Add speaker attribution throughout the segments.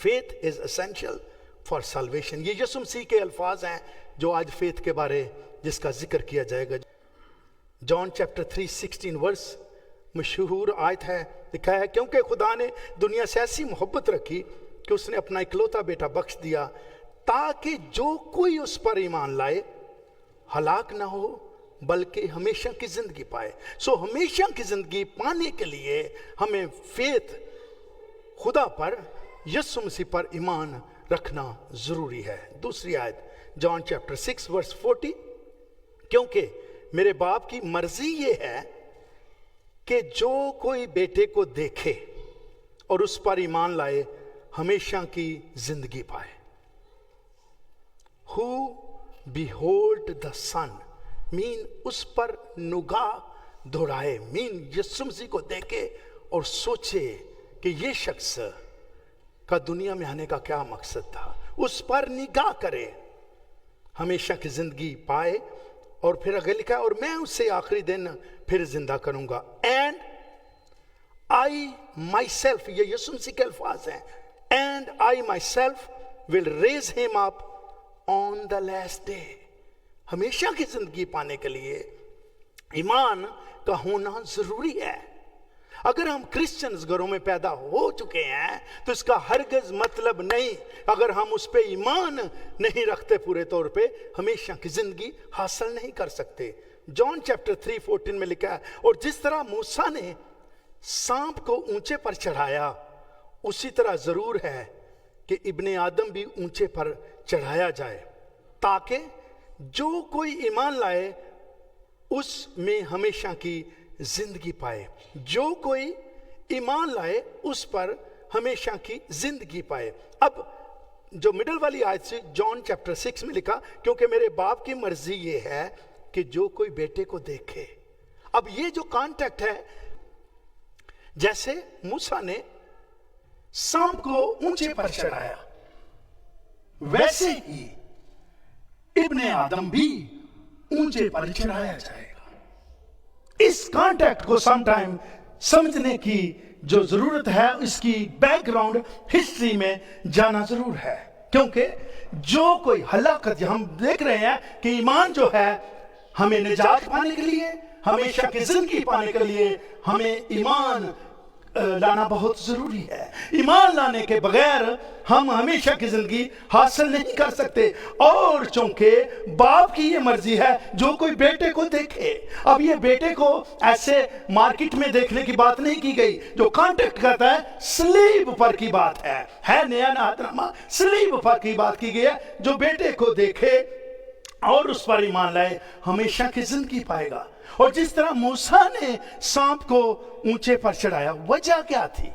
Speaker 1: Faith is essential for salvation. ये यीशु मसीह के अल्फाज हैं जो आज फेथ के बारे जिसका जिक्र किया जाएगा. जॉन चैप्टर 3:16 वर्स मशहूर आयत है. लिखा है, क्योंकि खुदा ने दुनिया से ऐसी मोहब्बत रखी कि उसने अपना इकलौता बेटा बख्श दिया ताकि जो कोई उस पर ईमान लाए हलाक ना हो बल्कि हमेशा की जिंदगी पाए. सो हमेशा की जिंदगी पाने के लिए हमें फेथ, खुदा पर, यीशु मसीह पर ईमान रखना जरूरी है. दूसरी आयत जॉन चैप्टर 6 वर्स 40, क्योंकि मेरे बाप की मर्जी ये है कि जो कोई बेटे को देखे और उस पर ईमान लाए हमेशा की जिंदगी पाए. Who behold the Son mean उस पर निगाह दौड़ाए, मीन यीशु मसीह को देखे और सोचे कि ये शख्स का दुनिया में आने का क्या मकसद था, उस पर निगाह करे, हमेशा की जिंदगी पाए. और फिर आगे लिखा है, और मैं उससे आखिरी दिन फिर जिंदा करूंगा. एंड आई माई सेल्फ, ये यीशु मसीह के अल्फाज हैं, and I myself will raise him up on the last day. हमेशा की जिंदगी पाने के लिए ईमान का होना जरूरी है. अगर हम क्रिश्चियंस घरों में पैदा हो चुके हैं तो इसका हरगिज मतलब नहीं, अगर हम उस पे ईमान नहीं रखते पूरे तौर पे हमेशा की जिंदगी हासिल नहीं कर सकते. जॉन चैप्टर 3:14 में लिखा है, और जिस तरह मूसा ने सांप को ऊंचे पर चढ़ाया उसी तरह जरूर है कि इब्ने आदम भी ऊंचे पर चढ़ाया जाए ताकि जो कोई ईमान लाए उसमें हमेशा की जिंदगी पाए. जो कोई ईमान लाए उस पर हमेशा की जिंदगी पाए. अब जो मिडल वाली आयत से जॉन चैप्टर 6 में लिखा, क्योंकि मेरे बाप की मर्जी ये है कि जो कोई बेटे को देखे. अब ये जो कॉन्टेक्ट है, जैसे मूसा ने सांप को ऊंचे पर चढ़ाया वैसे ही इब्ने आदम भी ऊंचे पर चढ़ाया जाएगा. इस कॉन्टेक्ट को समटाइम समझने की जो जरूरत है, इसकी बैकग्राउंड हिस्ट्री में जाना जरूर है. क्योंकि जो कोई हलाकत हम देख रहे हैं कि ईमान जो है हमें निजात पाने के लिए, हमेशा की जिंदगी पाने के लिए हमें ईमान लाना बहुत जरूरी है. ईमान लाने के बगैर हम हमेशा की जिंदगी हासिल नहीं कर सकते. और चूंकि बाप की ये मर्जी है जो कोई बेटे को देखे. अब ये बेटे को ऐसे मार्केट में देखने की बात नहीं की गई. जो कॉन्टेक्ट करता है स्लीब पर की बात है नया नातनामा, स्लीब पर की बात की गई है. जो बेटे को देखे और उस पर ईमान लाए हमेशा की जिंदगी पाएगा. और जिस तरह मूसा ने सांप को ऊंचे पर चढ़ाया, वजह क्या थी?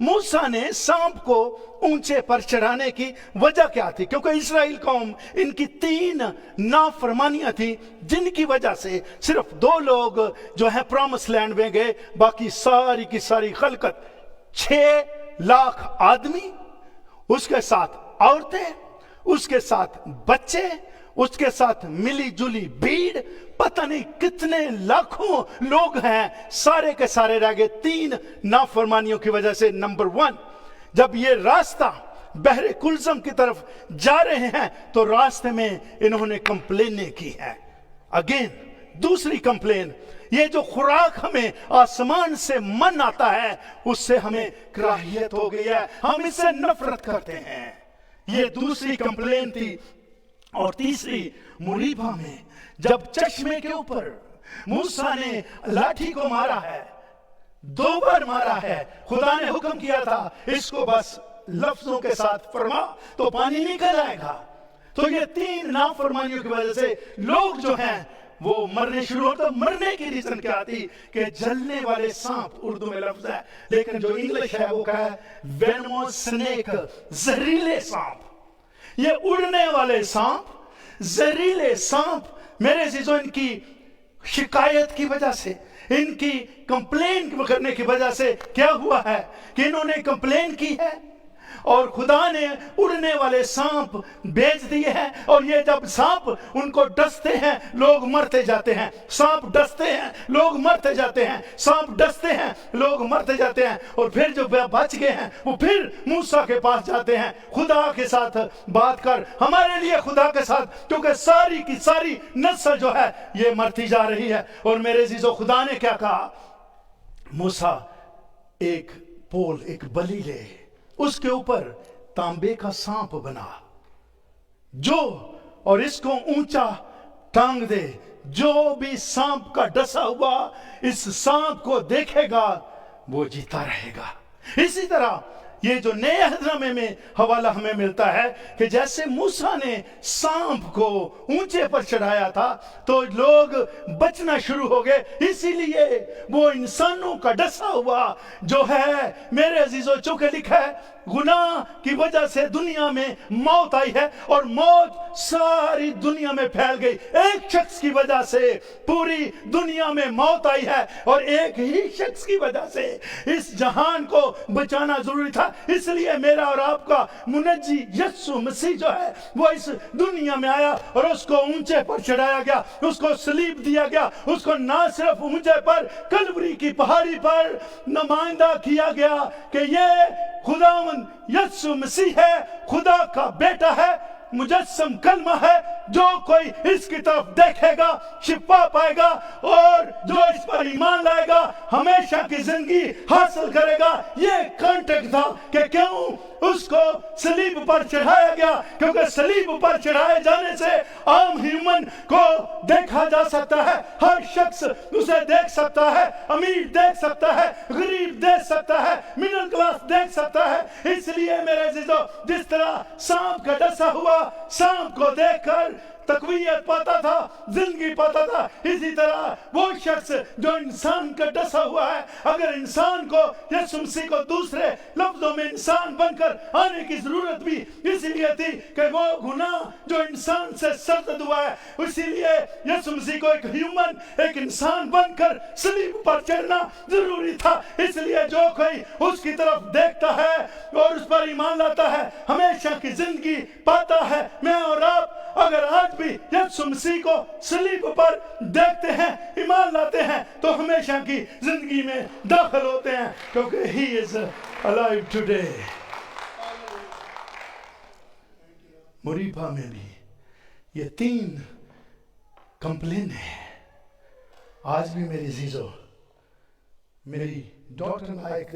Speaker 1: मूसा ने सांप को ऊंचे पर चढ़ाने की वजह क्या थी? क्योंकि इस्राएल कौम, इनकी 3 नाफरमानियां थी जिनकी वजह से सिर्फ 2 लोग जो है प्रॉमिस लैंड में गए. बाकी सारी की सारी खलकत 6 लाख आदमी, उसके साथ औरतें, उसके साथ बच्चे, उसके साथ मिली जुली भीड़, पता नहीं कितने लाखों लोग हैं, सारे के सारे रह गए 3 नाफरमानियों की वजह से. नंबर 1, जब ये रास्ता बहरे कुलजम की तरफ जा रहे हैं तो रास्ते में इन्होंने कंप्लेनें की है. अगेन दूसरी कंप्लेन, ये जो खुराक हमें आसमान से मन आता है उससे हमें कराहियत हो गई है, हम इससे नफरत करते हैं. ये दूसरी कंप्लेन थी. और तीसरी, मुरीबा में जब चश्मे के ऊपर मूसा ने लाठी को मारा है, 2 बार मारा है, खुदा ने हुक्म किया था इसको बस लफ्जों के साथ फरमा तो पानी निकल आएगा. तो ये 3 नाफरमानियों की वजह से लोग जो हैं वो मरने शुरू होते. मरने की रीजन क्या थी? कि जलने वाले सांप, उर्दू में लफ्ज है लेकिन जो इंग्लिश है वो क्या है? वेनमोस स्नेक, जहरीले सांप. ये उड़ने वाले सांप, जहरीले सांप, मेरे अजीजों, इनकी शिकायत की वजह से, इनकी कंप्लेन करने की वजह से क्या हुआ है कि इन्होंने कंप्लेन की है और खुदा ने उड़ने वाले सांप भेज दिए हैं, और ये जब सांप उनको डसते हैं लोग मरते जाते हैं, सांप डसते हैं लोग मरते जाते हैं, सांप डसते हैं लोग मरते जाते हैं। और फिर जो बच गए हैं वो फिर मूसा के पास जाते हैं, खुदा के साथ बात कर हमारे लिए खुदा के साथ, क्योंकि सारी की सारी नस्ल जो है ये मरती जा रही है। और मेरे अजीजों, खुदा ने क्या कहा, मूसा एक पोल, एक बलि ले, उसके ऊपर तांबे का सांप बना, जो और इसको ऊंचा टांग दे, जो भी सांप का डसा हुआ इस सांप को देखेगा वो जीता रहेगा। इसी तरह ये जो नए अहदनामे में हवाला हमें मिलता है कि जैसे मूसा ने सांप को ऊंचे पर चढ़ाया था तो लोग बचना शुरू हो गए, इसीलिए वो इंसानों का डसा हुआ जो है, मेरे अजीजों, चूंकि लिखा है गुनाह की वजह से दुनिया में मौत आई है और मौत सारी दुनिया में फैल गई। एक शख्स की वजह से पूरी दुनिया में मौत आई है और एक ही शख्स की वजह से इस जहान को बचाना जरूरी था। इसलिए मेरा और आपका मुनज्जी यीशु मसीह जो है वो इस दुनिया में आया और उसको ऊंचे पर चढ़ाया गया, उसको सलीब दिया गया, उसको ना सिर्फ ऊंचे पर कलवरी की पहाड़ी पर नुमाइंदा किया गया कि ये खुदावंद यीशु मसीह है, खुदा का बेटा है, मुजस्सम कलमा है, जो कोई इसकी तरफ देखेगा शिफा पाएगा और जो इस पर ईमान लाएगा हमेशा की जिंदगी हासिल करेगा। ये कॉन्टेक्स्ट था कि क्यों उसको सलीब पर चढ़ाया गया, क्योंकि सलीब पर चढ़ाए जाने से आम ह्यूमन को देखा जा सकता है, हर शख्स उसे देख सकता है, अमीर देख सकता है, गरीब देख सकता है, मिडिल क्लास देख सकता है। इसलिए मेरे अजीजों, जिस तरह सांप का डसा हुआ सांप को देखकर तकवीयत पाता था, जिंदगी पाता था, इसी तरह वो शख्स जो इंसान का डसा हुआ है, अगर इंसान को यीशु मसीह को दूसरे लफ्जों में इंसान बनकर आने की जरूरत भी इसलिए थी कि वो गुनाह जो इंसान से सरजद हुआ है, इसीलिए यीशु मसीह को एक ह्यूमन, एक इंसान बनकर सलीब पर चढ़ना जरूरी था। इसलिए जो कोई उसकी तरफ देखता है और उस पर ईमान लाता है हमेशा की जिंदगी पाता है। मैं और आप अगर आज भी यीशु मसीह को सलीब पर देखते हैं, ईमान लाते हैं, तो हमेशा की जिंदगी में दाखिल होते हैं, क्योंकि he is alive today। मुरीबा में भी ये 3 कंप्लेन है। आज भी मेरी अजीजों, मेरी डॉक्टर नायक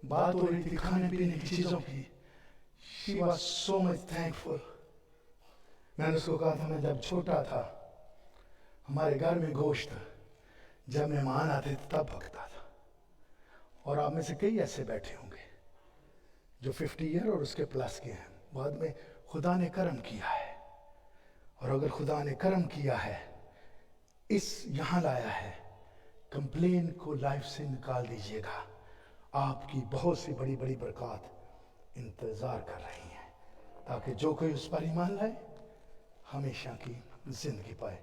Speaker 1: बात हो रही थी खाने पीने की चीजों की। She was so much thankful। मैंने उसको कहा था, मैं जब छोटा था हमारे घर में गोश्त जब मेहमान आते थे तब पकता था। और आप में से कई ऐसे बैठे होंगे जो 50 ईयर और उसके प्लस के हैं। बाद में खुदा ने करम किया है, और अगर खुदा ने करम किया है, इस यहाँ लाया है, कंप्लेन को लाइफ से निकाल दीजिएगा। आपकी बहुत सी बड़ी बड़ी बरकत इंतजार कर रही हैं, ताकि जो कोई उस पर ईमान लाए हमेशा की जिंदगी पाए।